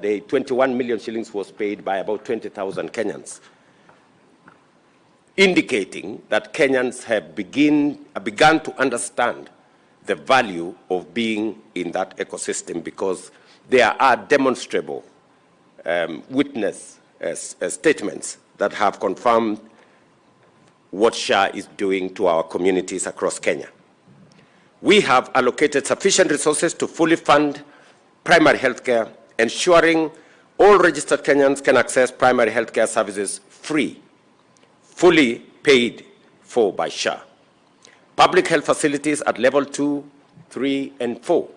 The 21 million shillings was paid by about 20,000 Kenyans, indicating that Kenyans have begun to understand the value of being in that ecosystem, because there are demonstrable witness statements that have confirmed what SHA is doing to our communities across Kenya. We have allocated sufficient resources to fully fund primary health care, ensuring all registered Kenyans can access primary health care services free, fully paid for by SHA. Public health facilities at level 2, 3, and 4,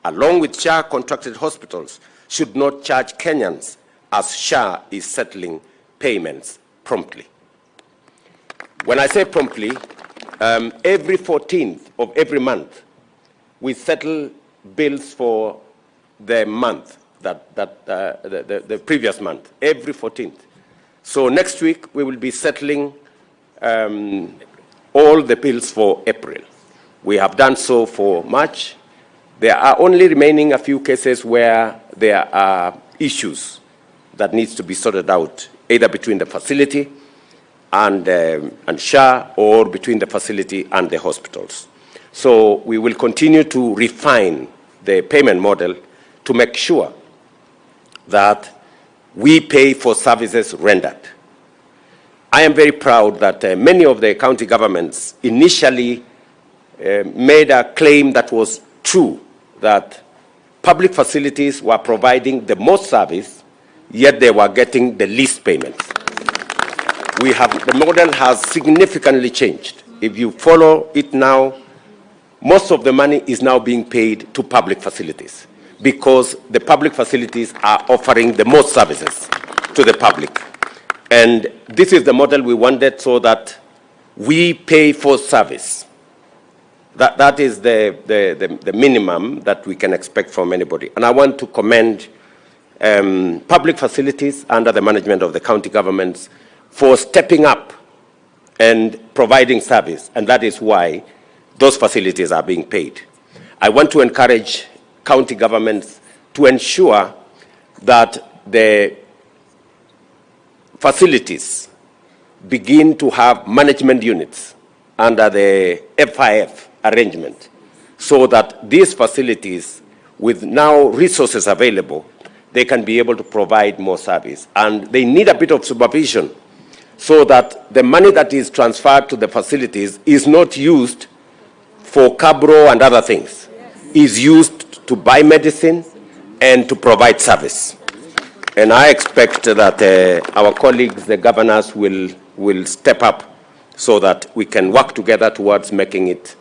along with SHA contracted hospitals, should not charge Kenyans, as SHA is settling payments promptly. When I say promptly, every 14th of every month, we settle bills for the month, the previous month, every 14th. So next week, we will be settling all the bills for April. We have done so for March. There are only remaining a few cases where there are issues that needs to be sorted out, either between the facility and SHA, or between the facility and the hospitals. So we will continue to refine the payment model to make sure that we pay for services rendered. I am very proud that many of the county governments initially made a claim that was true, that public facilities were providing the most service, yet they were getting the least payments. The model has significantly changed. If you follow it now, most of the money is now being paid to public facilities, because the public facilities are offering the most services to the public. And this is the model we wanted, so that we pay for service. That is the minimum that we can expect from anybody. And I want to commend public facilities under the management of the county governments for stepping up and providing service, and that is why those facilities are being paid. I want to encourage county governments to ensure that the facilities begin to have management units under the FIF arrangement, so that these facilities, with now resources available, they can be able to provide more service. And they need a bit of supervision, so that the money that is transferred to the facilities is not used for cabro and other things. Is used to buy medicine and to provide service. And I expect that our colleagues, the governors, will step up so that we can work together towards making it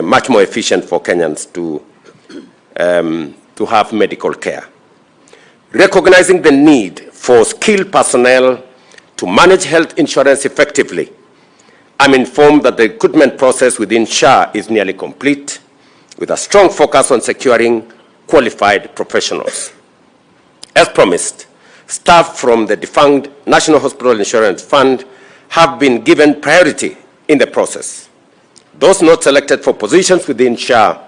much more efficient for Kenyans to have medical care. Recognizing the need for skilled personnel to manage health insurance effectively, I'm informed that the recruitment process within SHA is nearly complete, with a strong focus on securing qualified professionals. As promised, staff from the defunct National Hospital Insurance Fund have been given priority in the process. Those not selected for positions within SHA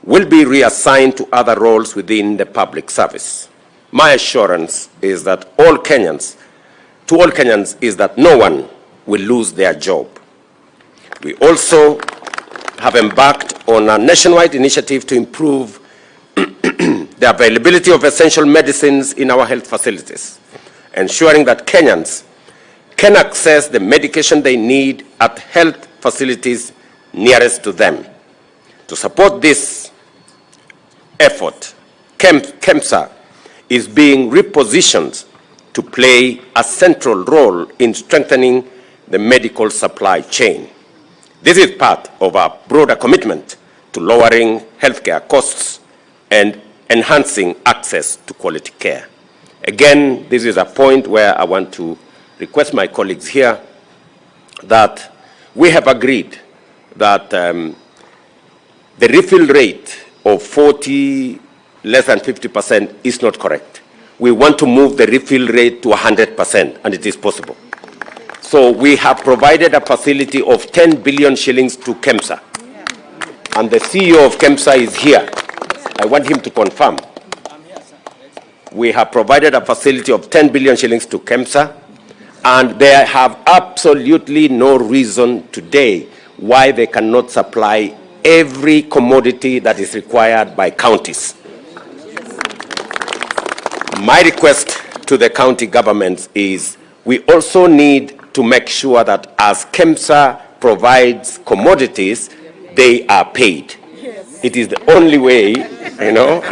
will be reassigned to other roles within the public service. My assurance is that all Kenyans is that no one will lose their job. We also have embarked on a nationwide initiative to improve the availability of essential medicines in our health facilities, ensuring that Kenyans can access the medication they need at health facilities nearest to them. To support this effort, KEMSA is being repositioned to play a central role in strengthening the medical supply chain. This is part of our broader commitment to lowering healthcare costs and enhancing access to quality care. Again, this is a point where I want to request my colleagues here that we have agreed that the refill rate of 40, less than 50% is not correct. We want to move the refill rate to 100%, and it is possible. So we have provided a facility of 10 billion shillings to KEMSA. And the CEO of KEMSA is here. I want him to confirm we have provided a facility of 10 billion shillings to KEMSA, and they have absolutely no reason today why they cannot supply every commodity that is required by counties. My request to the county governments is we also need to make sure that as KEMSA provides commodities, they are paid. It is the only way, you know.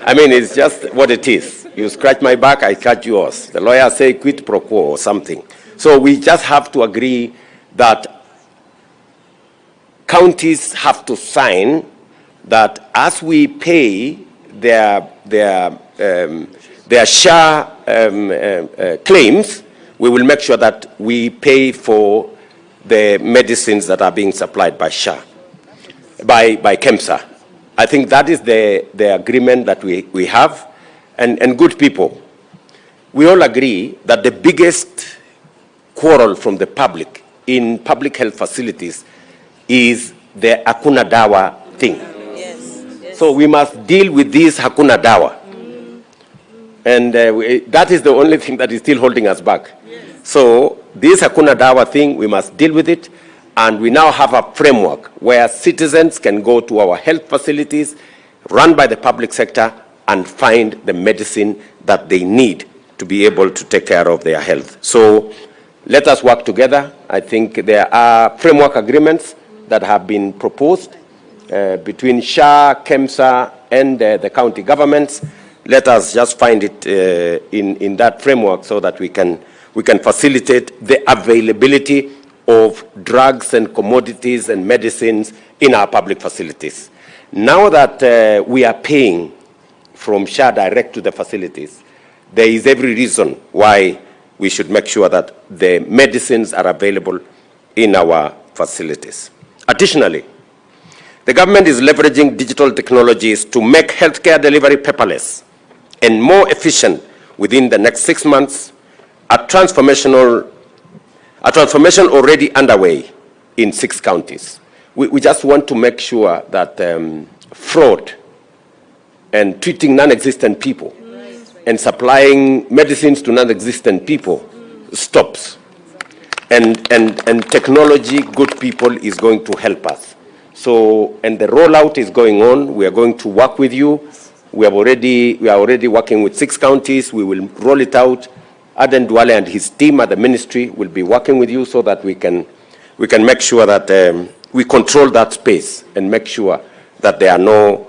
I mean, it's just what it is. You scratch my back, I scratch yours. The lawyers say quid pro quo or something. So we just have to agree that counties have to sign that as we pay their share claims, we will make sure that we pay for the medicines that are being supplied by by KEMSA. I think that is the agreement that we have. And good people, we all agree that the biggest quarrel from the public in public health facilities is the Hakuna Dawa thing. Yes. So we must deal with this Hakuna Dawa. And that is the only thing that is still holding us back. Yes. So this Hakuna Dawa thing, we must deal with it. And we now have a framework where citizens can go to our health facilities run by the public sector and find the medicine that they need to be able to take care of their health. So let us work together. I think there are framework agreements that have been proposed between KEMSA, and the county governments. Let us just find it in that framework so that we can facilitate the availability of drugs and commodities and medicines in our public facilities. Now that we are paying from direct to the facilities, there is every reason why we should make sure that the medicines are available in our facilities. Additionally, the government is leveraging digital technologies to make healthcare delivery paperless and more efficient within the next 6 months. A transformation already underway in 6 counties. We just want to make sure that fraud and treating non-existent people and supplying medicines to non-existent people stops. And technology, good people, is going to help us. So, and the rollout is going on. We are going to work with you. We are already working with 6 counties. We will roll it out. Aden Duale and his team at the ministry will be working with you so that we can make sure that we control that space and make sure that there are no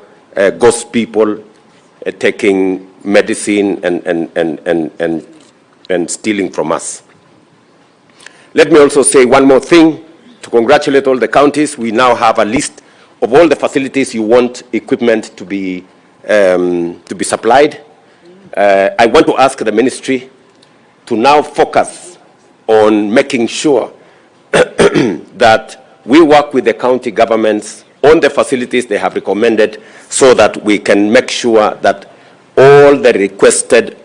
ghost people taking medicine and stealing from us. Let me also say one more thing to congratulate all the counties. We now have a list of all the facilities you want equipment to be supplied. I want to ask the ministry to now focus on making sure that we work with the county governments on the facilities they have recommended so that we can make sure that all the requested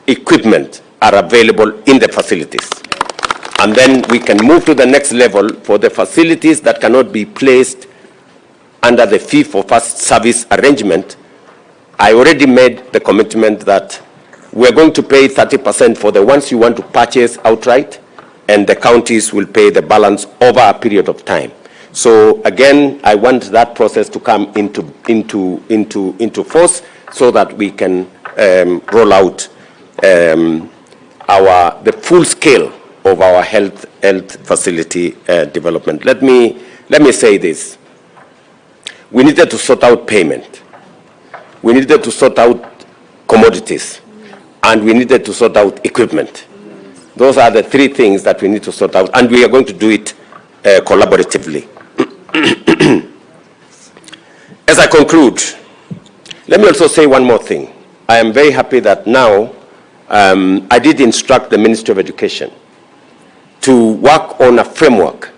equipment are available in the facilities. And then we can move to the next level for the facilities that cannot be placed under the fee-for-first service arrangement. I already made the commitment that we're going to pay 30% for the ones you want to purchase outright, and the counties will pay the balance over a period of time. So again, I want that process to come into force so that we can roll out the full scale of our health facility development. Let me say this. We needed to sort out payment. We needed to sort out commodities. And we needed to sort out equipment. Those are the 3 things that we need to sort out, and we are going to do it collaboratively. As I conclude, let me also say one more thing. I am very happy that now I did instruct the Ministry of Education to work on a framework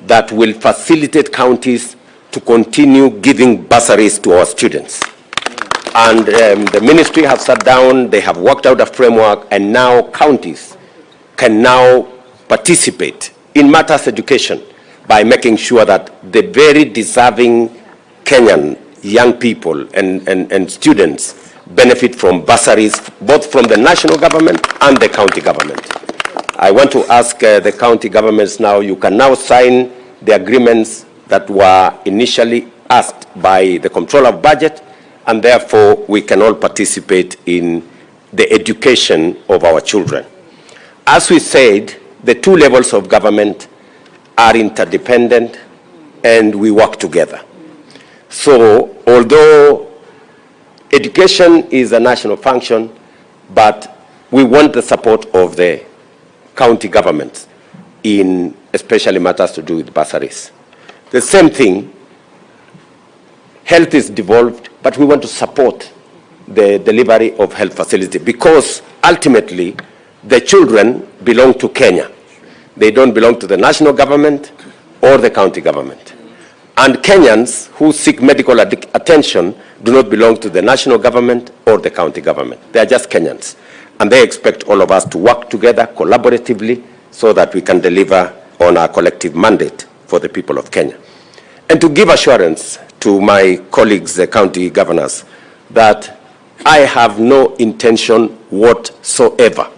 that will facilitate counties to continue giving bursaries to our students. And the ministry have sat down, they have worked out a framework, and now counties can now participate in matters education by making sure that the very deserving Kenyan young people and students benefit from bursaries, both from the national government and the county government. I want to ask the county governments now, you can now sign the agreements that were initially asked by the Comptroller of Budget, and therefore we can all participate in the education of our children. As we said, the two levels of government are interdependent and we work together. So although education is a national function, but we want the support of the county governments in especially matters to do with bursaries. The same thing, health is devolved, but we want to support the delivery of health facility because ultimately the children belong to Kenya. They don't belong to the national government or the county government. And Kenyans who seek medical attention do not belong to the national government or the county government. They are just Kenyans. And they expect all of us to work together collaboratively so that we can deliver on our collective mandate for the people of Kenya. And to give assurance to my colleagues, the county governors, that I have no intention whatsoever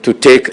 to take